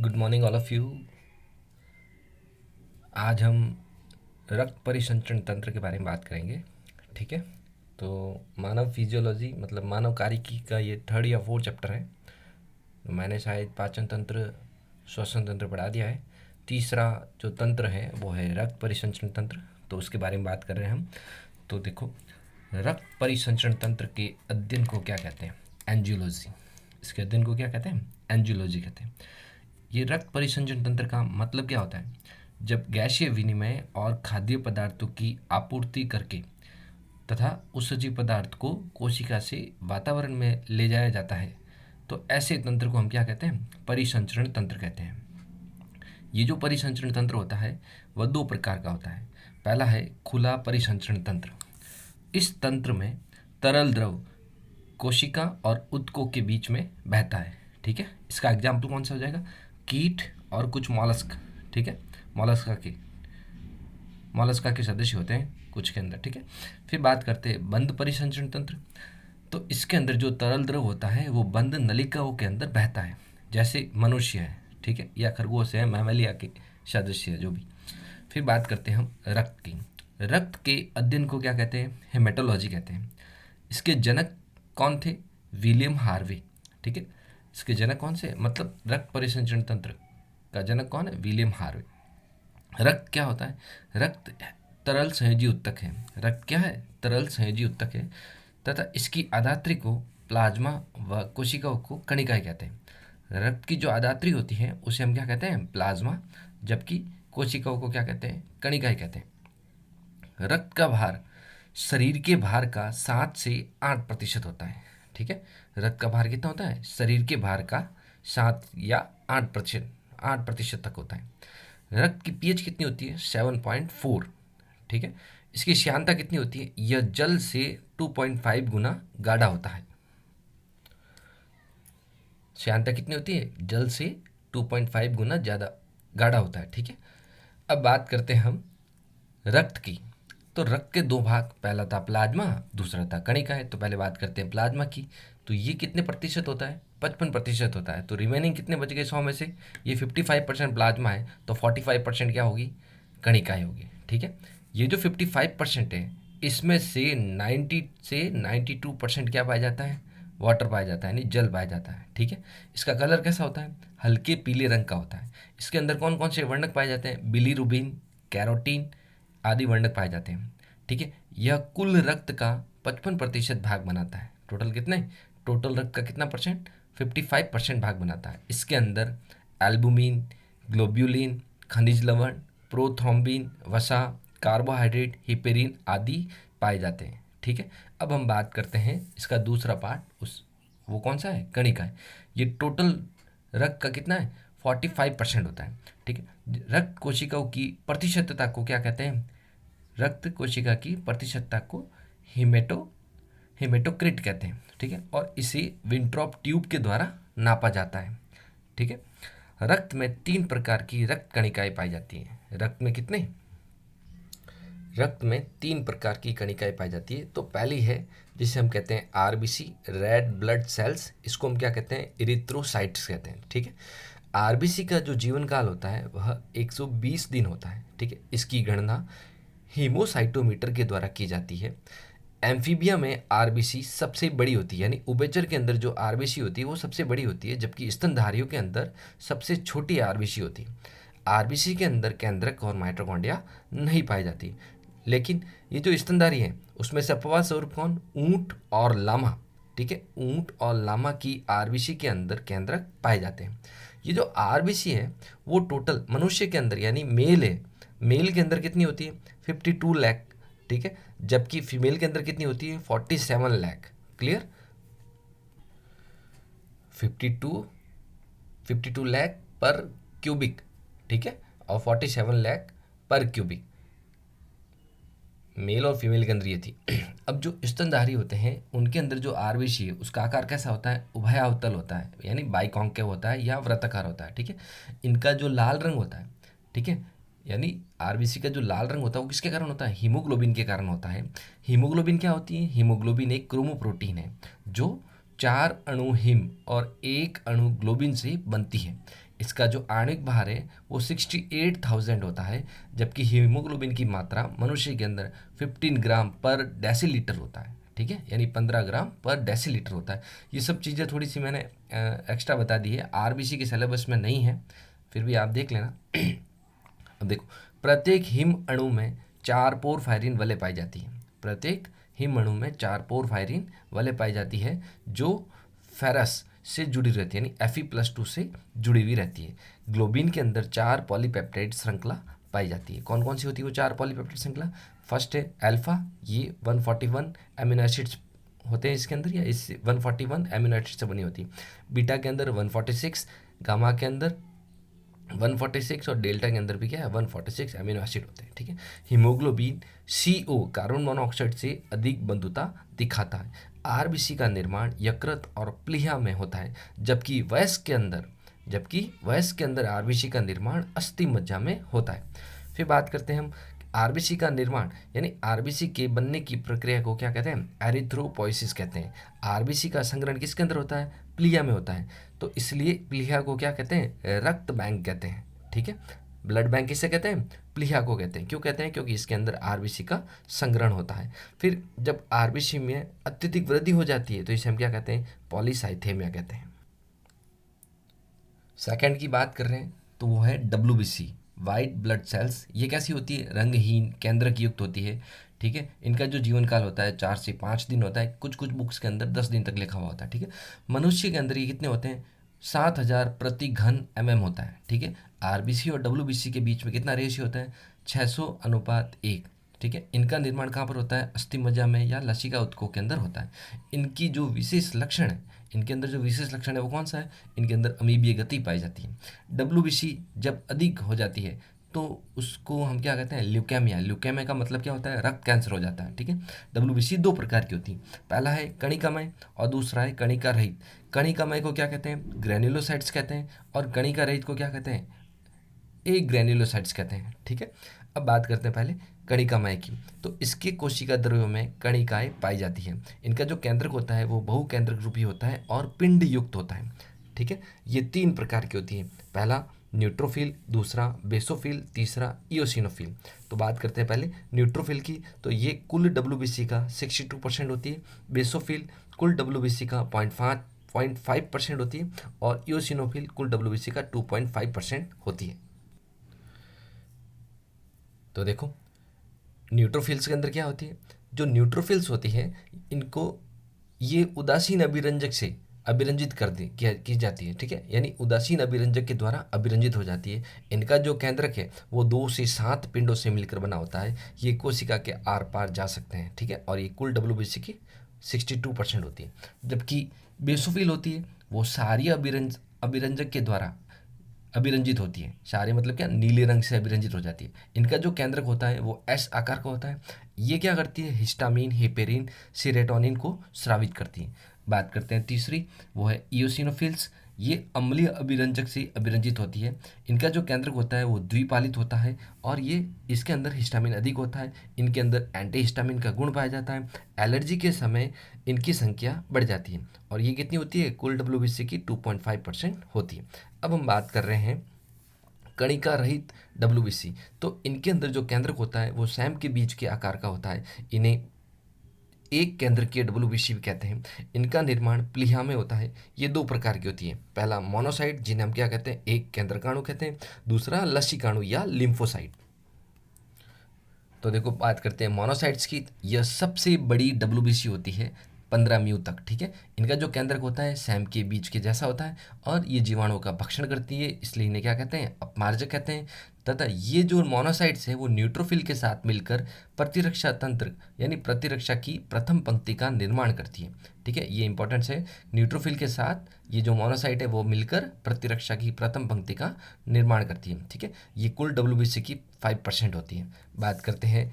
Good morning all of you. आज हम रक्त परिसंचरण तंत्र के बारे में बात करेंगे। ठीक है, तो मानव फिजियोलॉजी मतलब मानव कार्यकी का ये 3rd या 4th चैप्टर है। तो मैंने शायद पाचन तंत्र, श्वसन तंत्र पढ़ा दिया है। तीसरा जो तंत्र है वो है रक्त परिसंचरण तंत्र, तो उसके बारे में बात कर रहे हैं हम। तो देखो, रक्त परिसंचरण तंत्र के अध्ययन को क्या कहते हैं? एंजियोलॉजी। इसके अध्ययन को क्या कहते हैं? एंजियोलॉजी कहते हैं। ये रक्त परिसंचरण तंत्र का मतलब क्या होता है? जब गैसीय विनिमय और खाद्य पदार्थों की आपूर्ति करके तथा उस सजीव पदार्थ को कोशिका से वातावरण में ले जाया जाता है, तो ऐसे तंत्र को हम क्या कहते हैं? परिसंचरण तंत्र कहते हैं। ये जो परिसंचरण तंत्र होता है वह 2 प्रकार का होता है। पहला है खुला परिसंचरण तंत्र। इस तंत्र में तरल द्रव कोशिका और ऊतकों के बीच में बहता है। ठीक है, इसका एग्जाम्पल कौन सा हो जाएगा? कीट और कुछ मॉलस्क। ठीक है, मॉलस्का के सदस्य होते हैं कुछ के अंदर। ठीक है, फिर बात करते हैं बंद परिसंचरण तंत्र। तो इसके अंदर जो तरल द्रव होता है वो बंद नलिकाओं के अंदर बहता है, जैसे मनुष्य है, ठीक है, या खरगोश है, मैमेलिया के सदस्य है जो भी। फिर बात करते हैं हम रक्त की। रक्त के अध्ययन को क्या कहते हैं? हेमेटोलॉजी कहते हैं। इसके जनक कौन थे? William Harvey. ठीक है, इसके जनक कौन से? मतलब रक्त परिसंचरण तंत्र का जनक कौन है? William Harvey. रक्त क्या होता है? रक्त तरल संयोजी उत्तक है। रक्त क्या है? तरल संयोजी उत्तक है तथा इसकी आधात्री को प्लाज्मा व कोशिकाओं को कणिकाएं कहते हैं। रक्त की जो आधात्री होती है उसे हम क्या कहते हैं? प्लाज्मा, जबकि कोशिकाओं को क्या कहते हैं? कणिकाएं कहते हैं। रक्त का भार शरीर के भार का 7 से 8% होता है। ठीक है, रक्त का भार कितना होता है? शरीर के भार का 7 या 8% तक होता है। रक्त की पीएच कितनी होती है? 7.4। ठीक है, इसकी श्यानता कितनी होती है? यह जल से 2.5 गुना गाढ़ा होता है। श्यानता कितनी होती है? जल से 2.5 गुना ज़्यादा गाढ़ा होता है। ठीक है, अब बात करते हैं हम रक्त की। तो रक्त के 2 भाग, पहला था प्लाज्मा, दूसरा था कणिका है। तो पहले बात करते हैं प्लाज्मा की। तो ये कितने प्रतिशत होता है? 55% होता है। तो रिमेनिंग कितने बच गए 100 में से? ये 55% प्लाज्मा है, तो 45% क्या होगी? कणिकाएँ होगी। ठीक है, ये जो 55% है इसमें से 90 से 92% क्या पाया जाता है? वाटर पाया जाता है, यानी जल पाया जाता है। ठीक है, इसका कलर कैसा होता है? हल्के पीले रंग का होता है। इसके अंदर कौन कौन से वर्णक पाए जाते हैं? बिलीरुबिन, कैरोटीन आदि वर्णक पाए जाते हैं। ठीक है, यह कुल रक्त का 55% भाग बनाता है। टोटल कितने? टोटल रक्त का कितना परसेंट? 55% भाग बनाता है। इसके अंदर एल्बुमिन, ग्लोब्यूलिन, खनिज लवण, प्रोथ्रोम्बिन, वसा, कार्बोहाइड्रेट, हिपेरिन आदि पाए जाते हैं। ठीक है, अब हम बात करते हैं इसका दूसरा पार्ट, वो कौन सा है? कणिका है। ये टोटल रक्त का कितना है? 45% होता है। ठीक है, रक्त कोशिकाओं की प्रतिशतता को क्या कहते हैं? रक्त कोशिका की प्रतिशतता को हेमेटोक्रिट कहते हैं। ठीक है, और इसे विंट्रॉप ट्यूब के द्वारा नापा जाता है। ठीक है, रक्त में 3 प्रकार की रक्त कणिकाएं पाई जाती हैं। रक्त में कितने? रक्त में 3 प्रकार की कणिकाएं पाई जाती है। तो पहली है जिसे हम कहते हैं आरबीसी, रेड ब्लड सेल्स। इसको हम क्या कहते हैं? इरिथ्रोसाइट्स कहते हैं। ठीक है, आरबीसी का जो जीवन काल होता है वह 120 दिन होता है। ठीक है, इसकी गणना हीमोसाइटोमीटर के द्वारा की जाती है। एम्फीबिया में आरबीसी सबसे बड़ी होती है, यानी उभयचर के अंदर जो आरबीसी होती है वो सबसे बड़ी होती है, जबकि स्तनधारियों के अंदर सबसे छोटी आरबीसी होती है। आरबीसी के अंदर केंद्रक और माइटोकॉन्ड्रिया नहीं पाई जाती। लेकिन ये जो स्तनधारी है उसमें से अपवाद स्वरूप कौन? ऊंट और लामा। ठीक है, ऊंट और लामा की आरबीसी के अंदर केंद्रक पाए जाते हैं। ये जो आरबीसी है वो टोटल मनुष्य के अंदर यानी मेल है, मेल के अंदर कितनी होती है? 52 लाख। ठीक है, जबकि फीमेल के अंदर कितनी होती है? 47 लाख। क्लियर? 52 लाख पर क्यूबिक। ठीक है, और 47 लाख पर क्यूबिक मेल और फीमेल के अंदर ये थी। अब जो स्तनधारी होते हैं उनके अंदर जो आरबीसी है उसका आकार कैसा होता है? उभयावतल होता है, यानी बाइकॉन्केव होता है या वृत्ताकार होता है। ठीक है, इनका जो लाल रंग होता है, ठीक है, यानी आरबीसी का जो लाल रंग होता है वो किसके कारण होता है? हीमोग्लोबिन के कारण होता है। हीमोग्लोबिन क्या होती है? हीमोग्लोबिन एक क्रोमोप्रोटीन है जो 4 अणु हिम और 1 अणु ग्लोबिन से बनती है। इसका जो आणविक भार है वो 68,000 होता है, जबकि हीमोग्लोबिन की मात्रा मनुष्य के अंदर 15 ग्राम पर डेसीलीटर होता है। ठीक है, यानी 15 ग्राम पर डेसीलीटर होता है। ये सब चीज़ें थोड़ी सी मैंने एक्स्ट्रा बता दी है, आरबीसी के सिलेबस में नहीं है, फिर भी आप देख लेना। अब देखो, प्रत्येक हिम अणु में 4 पोरफायरिन वलय पाई जाती है। प्रत्येक हिम अणु में 4 पोरफायरिन वलय पाई जाती है, जो फेरस से जुड़ी रहती है, यानी Fe+2 से जुड़ी हुई रहती है। ग्लोबिन के अंदर 4 पॉलीपेप्टाइड श्रृंखला पाई जाती है। कौन कौन सी होती है वो 4 पॉलीपेप्टाइड श्रृंखला? फर्स्ट है अल्फा, ये 141 अमीनो एसिड्स होते हैं इसके अंदर, या इस 141 अमीनो एसिड से बनी होती है। बीटा के अंदर 146, गामा के अंदर 146 और डेल्टा के अंदर भी क्या है 146 अमीनो एसिड होते हैं। ठीक है, हीमोग्लोबिन CO कार्बन मोनोऑक्साइड से अधिक बंधुता दिखाता है। आरबीसी का निर्माण यकृत और प्लीहा में होता है, जबकि वयस्क के अंदर आरबीसी का निर्माण अस्थि मज्जा में होता है। फिर बात करते हैं हम आरबीसी का निर्माण, यानी आरबीसी के बनने की प्रक्रिया को क्या कहते हैं? एरिथ्रोपोइसिस कहते हैं। आरबीसी का संग्रहण किसके अंदर होता है? प्लीहा में होता है, तो इसलिए प्लीहा को क्या कहते हैं? रक्त बैंक कहते हैं। ठीक है, ब्लड बैंक किसे कहते हैं? प्लीहा को कहते हैं। क्यों कहते हैं? क्योंकि इसके अंदर आरबीसी का संग्रहण होता है। फिर जब आरबीसी में अत्यधिक वृद्धि हो जाती है तो इसे हम क्या कहते हैं? पॉलीसाइथेमिया कहते हैं। सेकंड की बात कर रहे हैं तो वो है डब्ल्यूबीसी, वाइट ब्लड सेल्स। ये कैसी होती है? रंगहीन, केंद्रक युक्त होती है। ठीक है, इनका जो जीवन काल होता है 4 से 5 दिन होता है, कुछ कुछ बुक्स के अंदर 10 दिन तक लिखा हुआ होता है। ठीक है, मनुष्य के अंदर ये कितने होते हैं? 7,000 प्रति घन mm होता है। ठीक है, आरबीसी और डब्ल्यूबीसी के बीच में कितना रेशियो होता है? 600:1। ठीक है, इनका निर्माण कहाँ पर होता है? अस्थि मज्जा में या लसिका ऊतकों के अंदर होता है। इनकी जो विशेष लक्षण है, इनके अंदर जो विशेष लक्षण है वो कौन सा है? इनके अंदर अमीबीय गति पाई जाती है। डब्ल्यूबीसी जब अधिक हो जाती है तो उसको हम क्या कहते हैं? ल्यूकेमिया। ल्यूकेमिया का मतलब क्या होता है? रक्त कैंसर हो जाता है। ठीक है, डब्ल्यूबीसी 2 प्रकार की होती है। पहला है कणिकामय और दूसरा है कणिका रहित। कणिकामय को क्या कहते हैं? ग्रेन्युलोसाइट्स कहते हैं, और कणिका रहित को क्या कहते हैं? ग्रेन्युलोसाइट्स कहते हैं। ठीक है, अब बात करते हैं पहले कणिकामय की। तो इसके कोशिका द्रव्यों में कणिकाएं पाई जाती हैं। इनका जो केंद्रक होता है वो बहुकेंद्रक रूपी होता है और पिंड युक्त होता है। ठीक है, ये 3 प्रकार की होती है। पहला न्यूट्रोफिल, दूसरा बेसोफिल, तीसरा इओसिनोफिल। तो बात करते हैं पहले न्यूट्रोफिल की। तो ये कुल डब्ल्यूबीसी का 62% होती है। बेसोफिल कुल डब्ल्यूबीसी का 0.5% होती है, और इओसिनोफिल कुल डब्ल्यूबीसी का 2.5% होती है। तो देखो, न्यूट्रोफिल्स के अंदर क्या होती है? जो न्यूट्रोफिल्स होती है इनको ये उदासीन अभिरंजक से अभिरंजित की जाती है। ठीक है, यानी उदासीन अभिरंजक के द्वारा अभिरंजित हो जाती है। इनका जो केंद्रक है वो 2 से 7 पिंडों से मिलकर बना होता है। ये कोशिका के आर पार जा सकते हैं। ठीक है, और ये कुल डब्ल्यूबीसी की 62% होती है। जबकि बेसोफिल होती है वो सारी अभिरंजक के द्वारा अभिरंजित होती है। क्षारीय मतलब क्या? नीले रंग से अभिरंजित हो जाती है। इनका जो केंद्रक होता है वो एस आकार का होता है। ये क्या करती है? हिस्टामिन, हेपेरिन, सेरोटोनिन को स्रावित करती है। बात करते हैं तीसरी, वो है इओसिनोफिल्स। ये अम्लीय अभिरंजक से अभिरंजित होती है। इनका जो केंद्रक होता है वो द्विपालित होता है, और ये इसके अंदर हिस्टामिन अधिक होता है। इनके अंदर एंटी हिस्टामिन का गुण पाया जाता है। एलर्जी के समय इनकी संख्या बढ़ जाती है, और ये कितनी होती है? कुल डब्ल्यूबीसी की 2.5% होती है। अब हम बात कर रहे हैं कणिका रहित डब्ल्यूबीसी। तो इनके अंदर जो केंद्रक होता है वो सैम के बीज के आकार का होता है। इन्हें एक केंद्रकीय डब्ल्यूबीसी भी कहते हैं। इनका निर्माण प्लीहा में होता है। ये 2 प्रकार की होती है। पहला मोनोसाइट, जिन्हें हम क्या कहते हैं? एक केंद्रकाणु कहते हैं। दूसरा लसिकाणु या लिम्फोसाइट। तो देखो, बात करते हैं मोनोसाइट्स की। यह सबसे बड़ी डब्ल्यूबीसी होती है 15 म्यू तक। ठीक है, इनका जो केंद्रक होता है सैम के बीज के जैसा होता है, और ये जीवाणुओं का भक्षण करती है, इसलिए इन्हें क्या कहते हैं? अपमार्जक कहते हैं। तथा ये जो मोनोसाइट्स है वो न्यूट्रोफिल के साथ मिलकर प्रतिरक्षा तंत्र यानी प्रतिरक्षा की प्रथम पंक्ति का निर्माण करती है। ठीक है, ये इंपॉर्टेंट है। न्यूट्रोफिल के साथ ये जो मोनोसाइट है वो मिलकर प्रतिरक्षा की प्रथम पंक्ति का निर्माण करती है। ठीक है, ये कुल डब्ल्यूबीसी की 5% होती है। बात करते हैं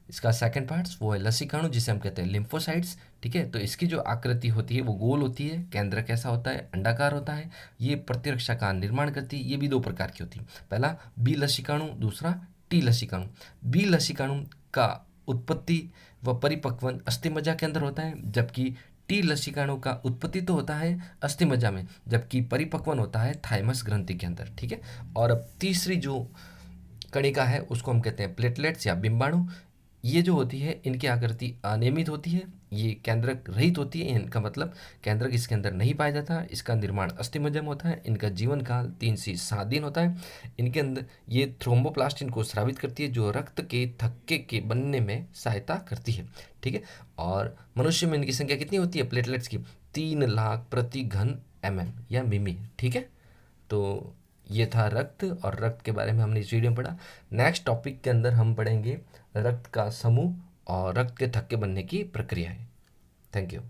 इसका सेकंड पार्ट्स, वो है लसिकाणु, जिसे हम कहते हैं लिम्फोसाइट्स। ठीक है, तो इसकी जो आकृति होती है वो गोल होती है। केंद्र कैसा होता है? अंडाकार होता है। ये प्रतिरक्षा का निर्माण करती है। ये भी 2 प्रकार की होती है। पहला बी लसिकाणु, दूसरा टी लसिकाणु। बी लसिकाणु का उत्पत्ति व परिपक्वन अस्थिमज्जा के अंदर होता है, जबकि टी लसिकाणु का उत्पत्ति तो होता है अस्थिमज्जा में, जबकि परिपक्वन होता है थाइमस ग्रंथि के अंदर, ठीक है। और अब तीसरी जो कणिका है उसको हम कहते हैं प्लेटलेट्स या बिंबाणु। ये जो होती है इनकी आकृति अनियमित होती है, ये केंद्रक रहित होती है, इनका मतलब केंद्रक इसके अंदर नहीं पाया जाता, इसका निर्माण अस्थिमज्जा में होता है, इनका जीवन काल 3 से 7 दिन होता है। इनके अंदर ये थ्रोम्बोप्लास्टिन को स्रावित करती है जो रक्त के थक्के के बनने में सहायता करती है, ठीक है। और मनुष्य में इनकी संख्या कितनी होती है प्लेटलेट्स की? 3 लाख प्रति घन mm या मिमी, ठीक है। तो ये था रक्त, और रक्त के बारे में हमने इस वीडियो में पढ़ा। नेक्स्ट टॉपिक के अंदर हम पढ़ेंगे रक्त का समूह और रक्त के थक्के बनने की प्रक्रिया है। Thank you.